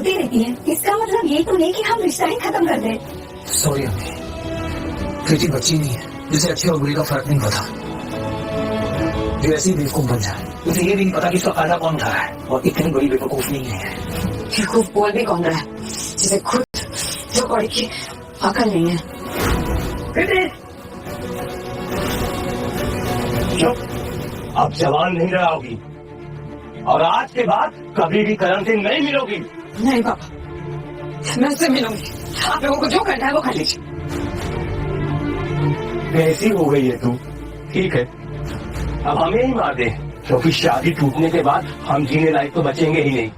बोलती रहती है, इसका मतलब ये तो नहीं कि हम रिश्ता ही खत्म कर दें। सॉरी अम्मी, कृति बच्ची नहीं है जिसे अच्छे और बुरे का फर्क नहीं पता। जो ऐसी बेवकूफ बन जाए, उसे ये भी नहीं पता कि इसका फायदा कौन उठा रहा है, और इतनी बड़ी बेवकूफ नहीं है। बेवकूफ बोल भी कौन रहा है जिसे खुद जो कौड़ी की अकल नहीं है। चुप, अब जवान नहीं रहा होगी, और आज के बाद कभी भी करण से नहीं मिलोगी। नहीं पापा, मैं उससे मिलूंगी। आप लोगों को जो करना है वो कर लीजिए। कैसी हो गई है तू? ठीक है, अब हमें ही मार दे, क्योंकि शादी टूटने के बाद हम जीने लायक तो बचेंगे ही नहीं।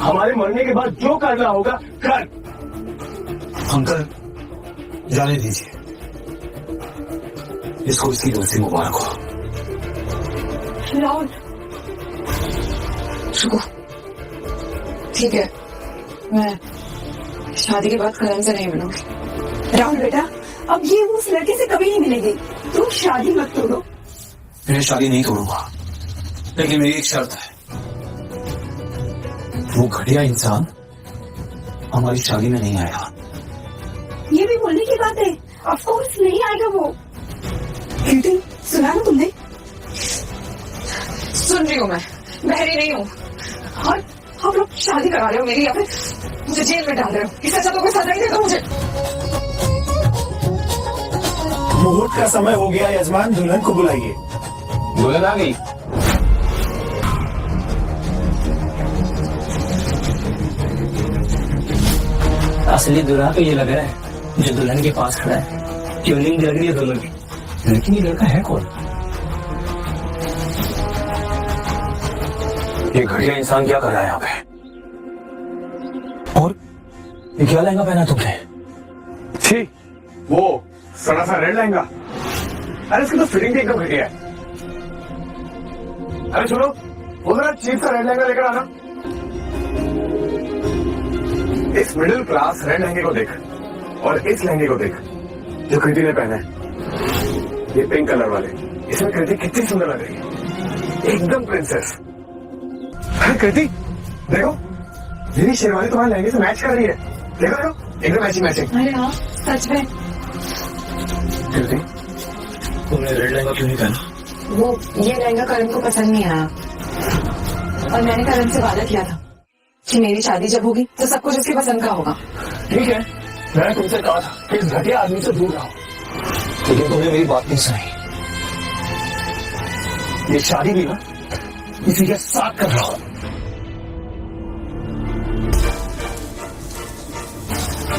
हमारे मरने के बाद जो करना होगा कर। अंकल जाने दीजिए, इसको इसकी दोस्ती मुबारक हो। राहुल रुको, ठीक है, मैं शादी के बाद करण से नहीं मिलूंगी। राहुल बेटा, अब ये उस लड़के से कभी नहीं मिलेगी। तुम शादी मत तोड़ो। मैं शादी नहीं तोड़ूंगा, लेकिन मेरी एक शर्त है, वो घटिया इंसान हमारी शादी में नहीं आएगा। ये भी बोलने की बात है? ऑफ कोर्स नहीं आएगा वो। कीर्ति, सुना ना तुमने? सुन रही हूँ मैं, बहरी नहीं हूँ। और आप लोग शादी करा रहे हो मेरी, या फिर मुझे जेल में डाल रहे हो? इससे अच्छा तो कोई सजा ही दे दो मुझे। मुहूर्त का समय हो गया, यजमान दुल्हन को बुलाइए। दुल्हन आ गई। असली दुल्हा तो ये लग रहा है जो दुल्हन के पास खड़ा है। ट्यूनिंग लग रही है दोनों की, लेकिन ये लड़का है कौन? ये घटिया इंसान क्या कर रहा है यहाँ पे? और ये क्या लहंगा पहना तुमने? छी, वो सड़ा सा रेड लहंगा। अरे इसकी तो फिटिंग भी एकदम घटिया है। अरे सुनो, वो जरा चीप सा रेड लहंगा लेकर आना। इस मिडिल क्लास रेड लहंगे को देख, और इस लहंगे को देख जो कृति ने पहना है, ये पिंक कलर वाले। इसमें कृति कितनी सुंदर लग रही है, एकदम प्रिंसेस। अरे कृति देखो, मेरी शेरवानी तुम्हारे लहंगे से मैच कर रही है। देखो देखो, एकदम मैचिंग मैचिंग। अरे हाँ, सच में। कृति, तुमने रेड लहंगा क्यों नहीं पहना? वो ये लहंगा करण को पसंद नहीं आया, और मैंने करण से वादा किया था कि मेरी शादी जब होगी तो सब कुछ उसकी पसंद का होगा। ठीक है, मैंने तुमसे कहा था कि इस घटिया आदमी से दूर रहो, लेकिन तुमने मेरी बात नहीं सुनी। ये शादी भी ना इसी के साथ कर रहा हूं।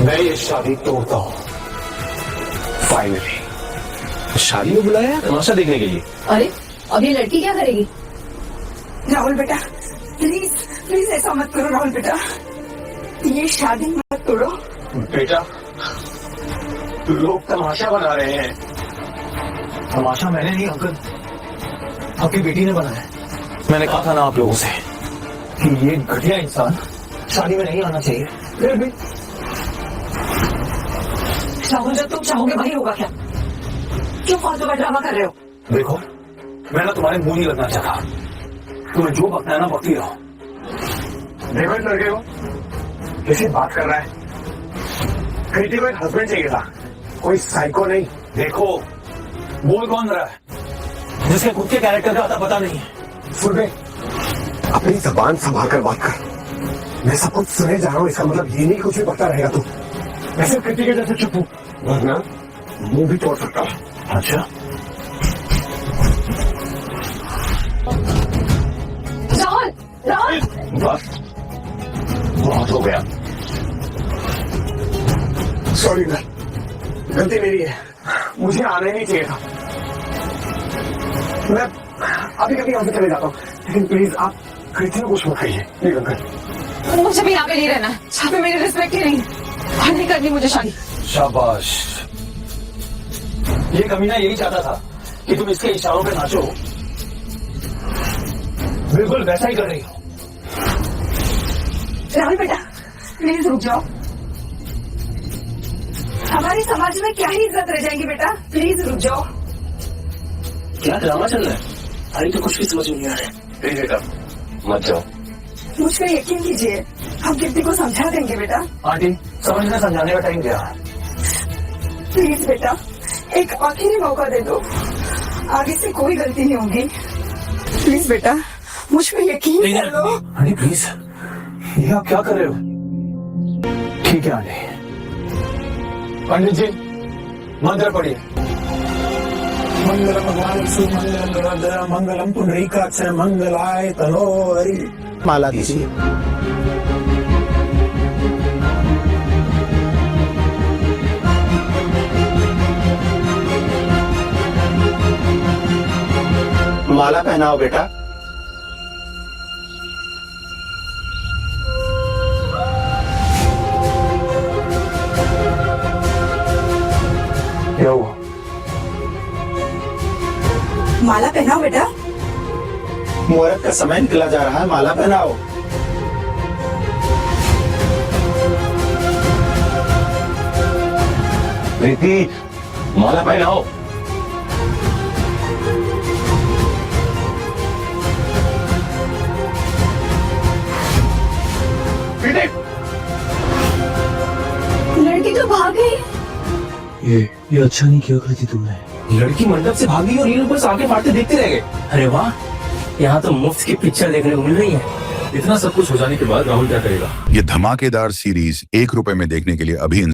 मैं ये शादी तोड़ता हूं फाइनली। शादी में बुलाया है तमाशा देखने के लिए? अरे अब ये लड़की क्या करेगी? राहुल बेटा, प्लीज प्लीज ऐसा मत करो। राहुल बेटा, ये शादी मत तोड़ो। बेटा, लोग तमाशा बना रहे हैं। तमाशा मैंने नहीं अंकल, आपकी बेटी ने बनाया है। मैंने कहा था ना आप लोगों से कि ये घटिया इंसान शादी में नहीं आना चाहिए, फिर भी राहुल जब तुम चाहोगे वही होगा क्या? क्यों फालतू का ड्रामा कर रहे हो? देखो, मैं ना तुम्हारे मुंह नहीं लगना चाहता। तुम्हें जो बकना है ना बकती रहो। देखो इस लड़के को किसी बात कर रहा है। कृति को एक हस्बैंड चाहिए था, कोई साइको नहीं। देखो, बोल कौन रहा है जिसके खुद के कैरेक्टर का पता नहीं है? सुन बे, अपनी जबान संभाल कर बात कर। मैं सब कुछ सुने जा रहा हूँ, इसका मतलब ये नहीं कुछ भी पता रहेगा तू। ऐसे कृति के जैसे चुप हूँ, वरना मुंह भी तोड़ सकता है। अच्छा, राहुल राहुल, बस बहुत हो गया। सॉरी ना, गलती मेरी है, मुझे आना ही नहीं चाहिए था। मैं अभी कभी यहाँ से चले जाता हूँ, लेकिन प्लीज आप कृति को कुछ मत कहिए। प्लीज अंकल, मुझे भी यहाँ पे नहीं रहना। यहाँ पे मेरी रिस्पेक्ट ही नहीं, और नहीं करनी मुझे शादी। शाबाश। ये कमीना यही चाहता था कि तुम इसके इशारों पे नाचो। बिल्कुल वैसा ही कर रही हो। राहुल बेटा, प्लीज रुक जाओ। हमारे समाज में क्या ही इज्जत रह जाएगी बेटा, प्लीज रुक जाओ। क्या ड्रामा चल रहा है? अरे तो कुछ भी समझ नहीं आ रहा है। बेटा मत जाओ, मुझ पर यकीन कीजिए, हम कीर्ति को समझा देंगे बेटा। आंटी, समझने समझाने का टाइम गया। प्लीज बेटा, एक आखिरी मौका दे दो, आगे से कोई गलती नहीं होगी। प्लीज बेटा, मुझ पे यकीन कर लो। आंटी प्लीज, ये आप क्या कर रहे हो? ठीक है आंटी। पंडित जी, मंत्र पढ़िए। मंगलम भगवान सुमंगलम गणोदर मंगलम पुंडरीकाक्ष मंगलाय तनो हरि। माला दीजिए। माला पहनाओ बेटा। क्या हुआ? माला पहनाओ बेटा। मुहूर्त का समय निकला जा रहा है, माला पहनाओ। प्रीति, माला पहनाओ। प्रीति, लड़की तो भाग गई। ये अच्छा नहीं किया कृति तुमने। लड़की मंडप से भागी और ये लोग बस आगे फाड़ते देखते रह गए। अरे वाह, यहाँ तो मुफ्त की पिक्चर देखने को मिल रही है। इतना सब कुछ हो जाने के बाद राहुल क्या करेगा? ये धमाकेदार सीरीज ₹1 में देखने के लिए अभी